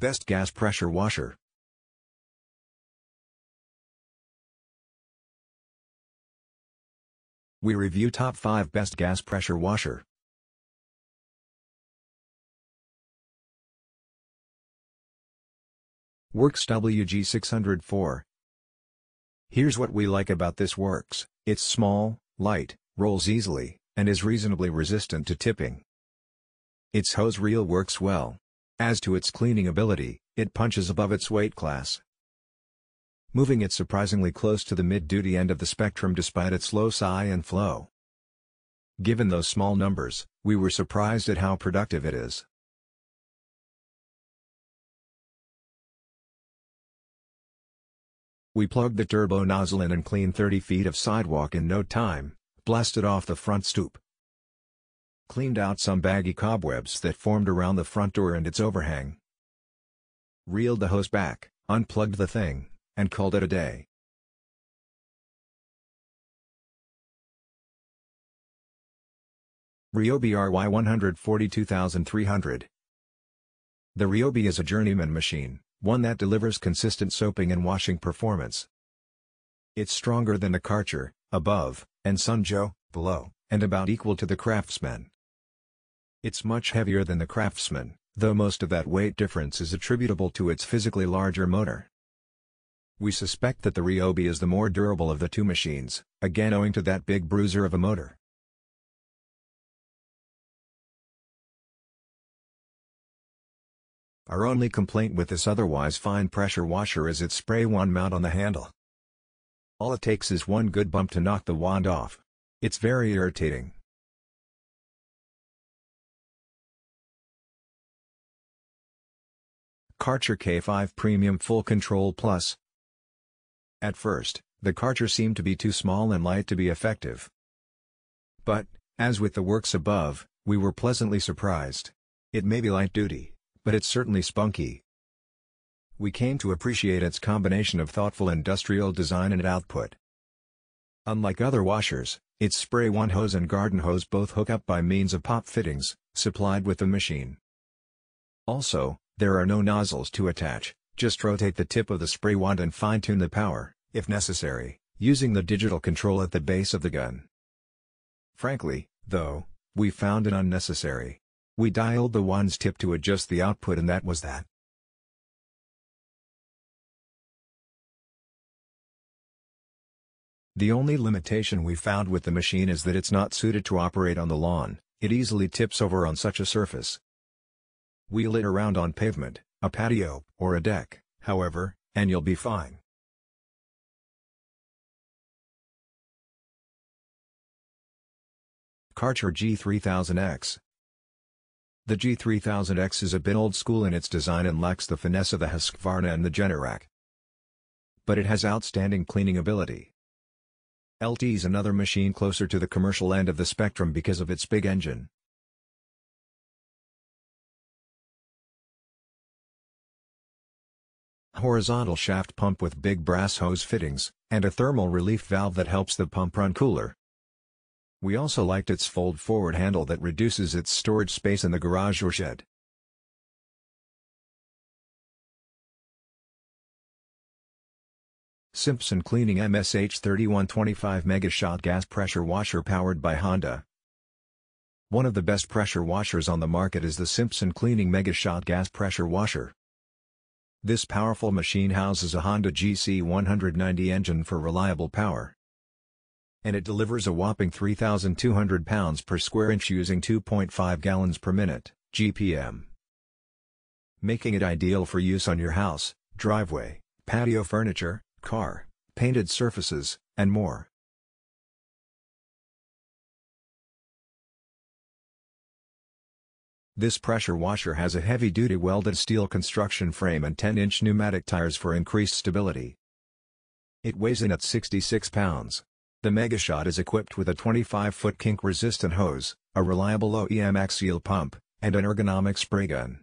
Best gas pressure washer. We review top 5 best gas pressure washer. Worx WG604. Here's what we like about this Worx: it's small, light, rolls easily, and is reasonably resistant to tipping. Its hose reel works well. As to its cleaning ability, it punches above its weight class, moving it surprisingly close to the mid-duty end of the spectrum despite its low sigh and flow. Given those small numbers, we were surprised at how productive it is. We plugged the turbo nozzle in and cleaned 30 feet of sidewalk in no time, blasted off the front stoop, cleaned out some baggy cobwebs that formed around the front door and its overhang, reeled the hose back, unplugged the thing, and called it a day. Ryobi RY142300. The Ryobi is a journeyman machine, one that delivers consistent soaping and washing performance. It's stronger than the Karcher, above, and Sunjo, below, and about equal to the Craftsman. It's much heavier than the Craftsman, though most of that weight difference is attributable to its physically larger motor. We suspect that the Ryobi is the more durable of the two machines, again owing to that big bruiser of a motor. Our only complaint with this otherwise fine pressure washer is its spray wand mount on the handle. All it takes is one good bump to knock the wand off. It's very irritating. Karcher K5 Premium Full Control Plus. At first, the Karcher seemed to be too small and light to be effective. But, as with the Worx above, we were pleasantly surprised. It may be light-duty, but it's certainly spunky. We came to appreciate its combination of thoughtful industrial design and output. Unlike other washers, its spray wand hose and garden hose both hook up by means of pop fittings, supplied with the machine. Also, there are no nozzles to attach, just rotate the tip of the spray wand and fine-tune the power, if necessary, using the digital control at the base of the gun. Frankly, though, we found it unnecessary. We dialed the wand's tip to adjust the output and that was that. The only limitation we found with the machine is that it's not suited to operate on the lawn. It easily tips over on such a surface. Wheel it around on pavement, a patio, or a deck, however, and you'll be fine. Karcher G3000X. The G3000X is a bit old school in its design and lacks the finesse of the Husqvarna and the Generac. But it has outstanding cleaning ability. LT's another machine closer to the commercial end of the spectrum because of its big engine. Horizontal shaft pump with big brass hose fittings, and a thermal relief valve that helps the pump run cooler. We also liked its fold-forward handle that reduces its storage space in the garage or shed. Simpson Cleaning MSH3125 MegaShot Gas Pressure Washer powered by Honda. One of the best pressure washers on the market is the Simpson Cleaning MegaShot Gas Pressure Washer. This powerful machine houses a Honda GC190 engine for reliable power. And it delivers a whopping 3,200 pounds per square inch using 2.5 gallons per minute, GPM. Making it ideal for use on your house, driveway, patio furniture, car, painted surfaces, and more. This pressure washer has a heavy-duty welded steel construction frame and 10-inch pneumatic tires for increased stability. It weighs in at 66 pounds. The MegaShot is equipped with a 25-foot kink-resistant hose, a reliable low-EM axial pump, and an ergonomic spray gun.